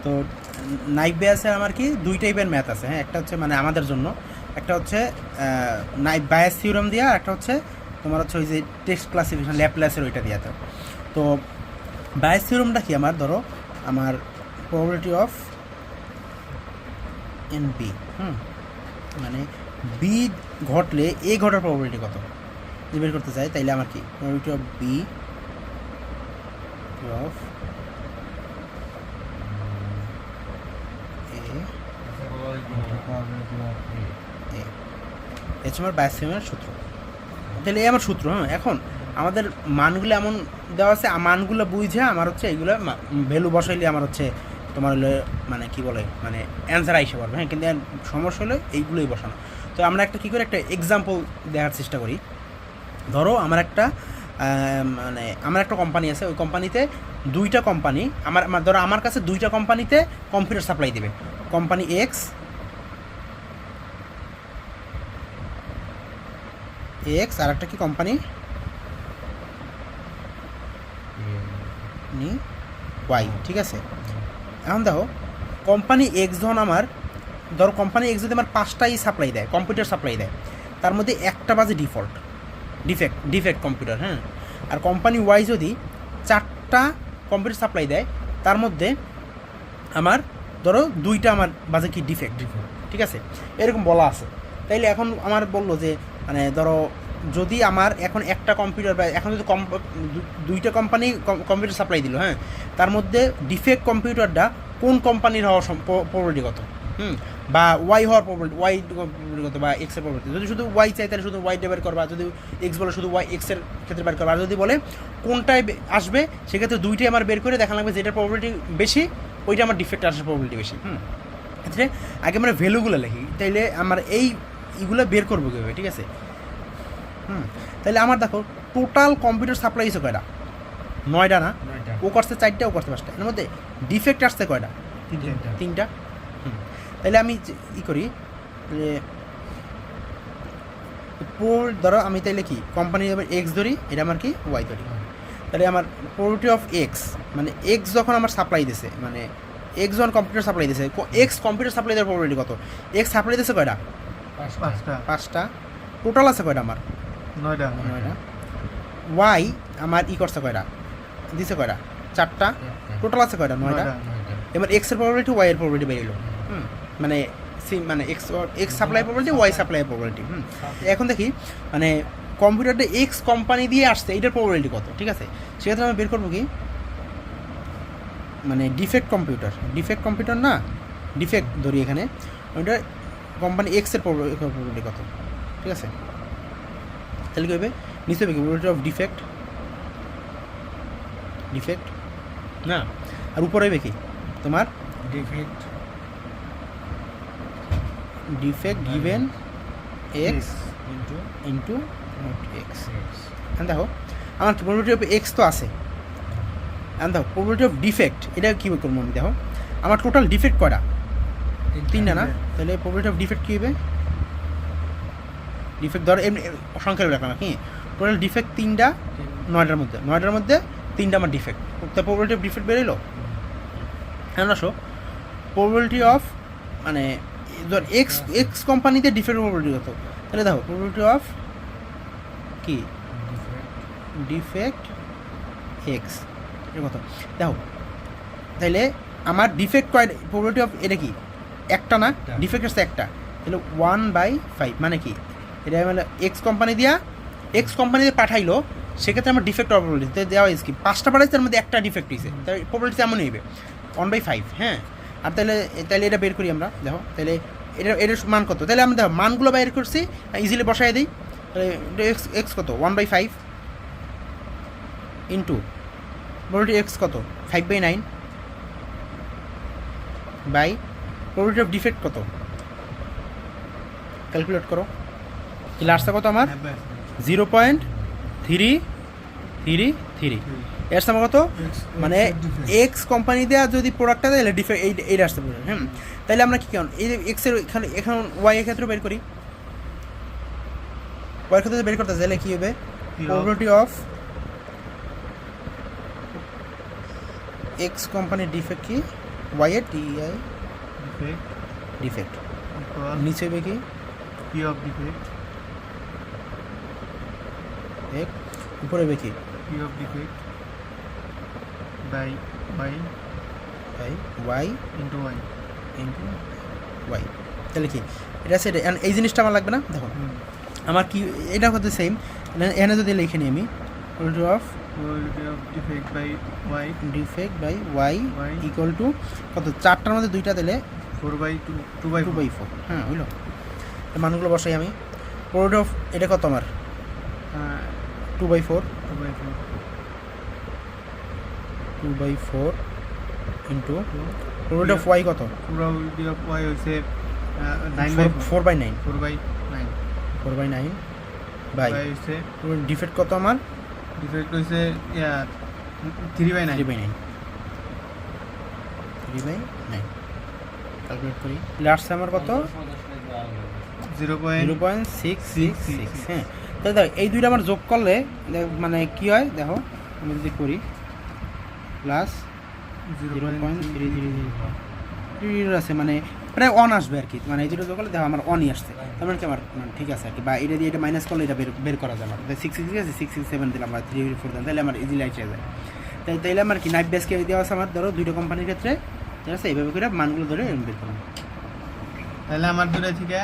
তো নাইফ বায়াসের আমার কি দুই টাইপের ম্যাথ আছে, হ্যাঁ, একটা হচ্ছে মানে আমাদের জন্য, একটা হচ্ছে নাইফ বায়াস থিওরাম দিয়া, একটা হচ্ছে তোমার হচ্ছে ওই যে টেক্সট ক্লাসিফিকেশন ল্যাপলাসের ওইটা দিয়া। তো বায়াস থিওরামটা কি, আমার ধরো আমার প্রবাবিলিটি অফ এন বি, মানে বি ঘটলে এ ঘটার প্রবাবিলিটি কত যদি বের করতে চাই, তাইলে আমার কি প্রবাবিলিটি অফ বি অফ এ হচ্ছে আমার বায়াস থিওরামের সূত্র। তাহলে এই আমার সূত্র। হ্যাঁ, এখন আমাদের মানগুলো এমন দেওয়া আছে, মানগুলো বুঝে আমার হচ্ছে এইগুলো ভ্যালু বসাইলে আমার হচ্ছে তোমার হলো মানে কি বলে মানে অ্যান্সার আইসে পারবে। হ্যাঁ, কিন্তু সমস্যা হলো এইগুলোই বসানো। তো আমরা একটা কী করে একটা এক্সাম্পল দেওয়ার চেষ্টা করি। ধরো আমার একটা মানে আমার একটা কোম্পানি আছে, ওই কোম্পানিতে দুইটা কোম্পানি ধরো আমার কাছে দুইটা কোম্পানিতে কম্পিউটার সাপ্লাই দেবে, কোম্পানি এক্স আর একটা কি কোম্পানি ওয়াই, ঠিক আছে। এখন দেখো কোম্পানি এক্স যখন আমার ধরো কোম্পানি এক্স যদি আমার 5টাই সাপ্লাই দেয়, কম্পিউটার সাপ্লাই দেয়, তার মধ্যে একটা বাজে ডিফেক্ট কম্পিউটার, হ্যাঁ। আর কোম্পানি ওয়াই যদি 4টা কম্পিউটার সাপ্লাই দেয়, তার মধ্যে আমার ধরো 2টা আমার বাজে কি ডিফেক্ট, ঠিক আছে, এরকম বলা আছে। তাইলে এখন আমার বললো যে মানে ধরো যদি আমার এখন একটা কম্পিউটার বা এখন যদি দুইটা কোম্পানি কম্পিউটার সাপ্লাই দিল, হ্যাঁ, তার মধ্যে ডিফেক্ট কম্পিউটারটা কোন কোম্পানির হওয়ার প্রবাবিলিটি কত, বা ওয়াই হওয়ার প্রবাবিলিটি, ওয়াই কত বা এক্সের প্রবাবিলিটি। যদি শুধু ওয়াই চাই তাহলে শুধু ওয়াইটা বের করবা, যদি এক্স বলে শুধু ওয়াই এক্সের ক্ষেত্রে বের করবা। আর যদি বলে কোনটায় আসবে সেক্ষেত্রে দুইটাই আমার বের করে দেখা লাগবে যেটার প্রবাবিলিটি বেশি ওইটা আমার ডিফেক্ট আসার প্রবাবিলিটি বেশি। ক্ষেত্রে আগে আমরা ভ্যালুগুলো লিখি, তাইলে আমার এইগুলো বের করবো কীভাবে, ঠিক আছে। তাহলে আমার দেখো টোটাল কম্পিউটার সাপ্লাই হয়েছে কয়টা, 9টা না, ও করছে 4টা, ও করছে 5টা, এর মধ্যে ডিফেক্ট আসছে কয়টা, 3টা। তাহলে আমি ই করি যে ধরো আমি তাইলে কি কোম্পানি এক্স ধরি, এটা আমার কি ওয়াই ধরি। তাহলে আমার প্রবাবিলিটি অফ এক্স মানে এক্স যখন আমার সাপ্লাই দিছে, মানে এক্স যখন কম্পিউটার সাপ্লাই দিছে, এক্স কম্পিউটার সাপ্লাই দেওয়ার প্রবাবিলিটি কত, এক্স সাপ্লাই দিছে কয়টা, 5টা, টোটাল আছে কয়টা আমার 9টা। ওয়াই আমার ই করছে কয়টা, দিছে কয়টা, 4টা, টোটাল আছে কয়টা, 9টা। এবার এক্সের প্রবাবিলিটি ওয়াই এর প্রবাবিলিটি বেরিয়ে গেল, মানে মানে x supply probability y supply probability. এখন দেখি মানে কম্পিউটারটা এক্স কোম্পানি দিয়ে আসছে, এইটার প্রবাবিলিটি কত, ঠিক আছে। সেক্ষেত্রে আমি বের করবো কি মানে ডিফেক্ট কম্পিউটার না, ডিফেক্ট ধরি এখানে, ওইটা কোম্পানি এক্সের প্রবাবিলিটি কত, ঠিক আছে। তাহলে কী হবে, নিশ্চয় হবে কি প্রবাবিলিটি অফ ডিফেক্ট না, আর উপরে হবে কি তোমার defect given x into x. দেখো আমার প্রবাবিলিটি অফ এক্স তো আছে, দেখো প্রবাবিলিটি অফ ডিফেক্ট এটা কী করবো আমি, দেখো আমার টোটাল ডিফেক্ট কয়টা, 3টা না, তাহলে প্রবাবিলিটি অফ ডিফেক্ট কী হবে, ডিফেক্ট ধরো এমনি সংখ্যার রাখলাম কি, টোটাল ডিফেক্ট 3টা, 9টার মধ্যে 3টা আমার ডিফেক্ট, তো প্রবাবিলিটি অফ ডিফেক্ট বেরোলো। এখন আসো প্রবাবিলিটি অফ মানে ধর এক্স কোম্পানিতে ডিফেক্ট প্রবাবিলিটি কত, তাহলে দেখো প্রবাবিলিটি অফ কি ডিফেক্ট এক্স এর কত, দেখো তাহলে আমার ডিফেক্ট কয় প্রবাবিলিটি অফ এটা কি একটা না, ডিফেক্ট আসছে একটা, তাহলে 1/5 মানে কি এটা মানে এক্স কোম্পানিতে পাঠাইলো, সেক্ষেত্রে আমার ডিফেক্ট প্রবাবিলিটি দেওয়া হয়েছে কি 5টা পাঠাইছে, তার মধ্যে একটা ডিফেক্ট হয়েছে, তাই প্রবাবিলিটি এমনই হবে 1/5, হ্যাঁ। আর তাহলে এটা বের করি আমরা, দেখো তাহলে এটার মান কত, তাহলে আমরা দেখো মানগুলো বের করছি, ইজিলি বসাই দিই। তাহলে এক্স কত 1/5 ইন্টু প্রবাবিলিটি এক্স কত 5/9 বাই প্রবাবিলিটি অফ ডিফেক্ট কত, ক্যালকুলেট করো, কি লাস্টটা কত আমার 0.333, এর সময় কত মানে এক্স কোম্পানি দেওয়া যদি প্রোডাক্টটা দেয় ডিফেক্ট এইটা আসতে পারে, তাহলে আমরা কী কেমন এই এক্সের এখন ওয়াই এর ক্ষেত্রে বের করি, ওয়াই ক্ষেত্রে বের করতে চাইলে কী হবে প্রবাবিলিটি অফ এক্স কোম্পানির ডিফেক্ট কি ওয়াই এর টিআই ডিফেক্ট ডিফেক্ট ইকুয়াল নিচে হবে কি পি অফ ডিফেক্ট এক উপরে হবে কি P of defect by y by y into y into y. তাহলে কি এটা আছে এই জিনিসটা আমার লাগবে না। দেখো আমার কি এটা হতে সেম এখানে যদি লিখে নিই আমি root of defect by y defect by y Y equal to কত 4টার মধ্যে 2টা দিলে 4/2 2/4 হ্যাঁ হইলো। মানগুলো বসাই আমি রুট অফ এটা কত আমার 2/4 2/4 ইন্টু রুট অফ ওয়াই কত প্রবাবিলিটি অফ ওয়াই হইছে 4/9 4/9 4/9 বাই ওয়াই হইছে ডিফেক্ট কত আমার ডিফেক্ট হইছে 3/9 3/9 ক্যালকুলেট করি লাস্ট আমার কত 0.666 হ্যাঁ। তাহলে দেখো এই দুইটা আমার যোগ করলে মানে কি হয় দেখো আমি যদি করি প্লাস 0.300 আছে মানে প্রায় অন আসবে আর কি, মানে এই দুটো যোগ করলে দেখো আমার অনই আসছে, তার মানে কি আমার মানে ঠিক আছে আর কি। বা এটা দিয়ে এটা মাইনাস করলে এটা বের করা যায় আমার 666 আছে 667 দিলাম বা 384 দিলাম, তাহলে আমার ইজিলি আসে যায়। তাইলে আমার কি নাইট বেসকে দেওয়া আছে আমার ধরো দুইটা কোম্পানির ক্ষেত্রে ঠিক আছে, এইভাবে করে মানগুলো ধরে বের করলাম। তাহলে আমার দুটো থেকে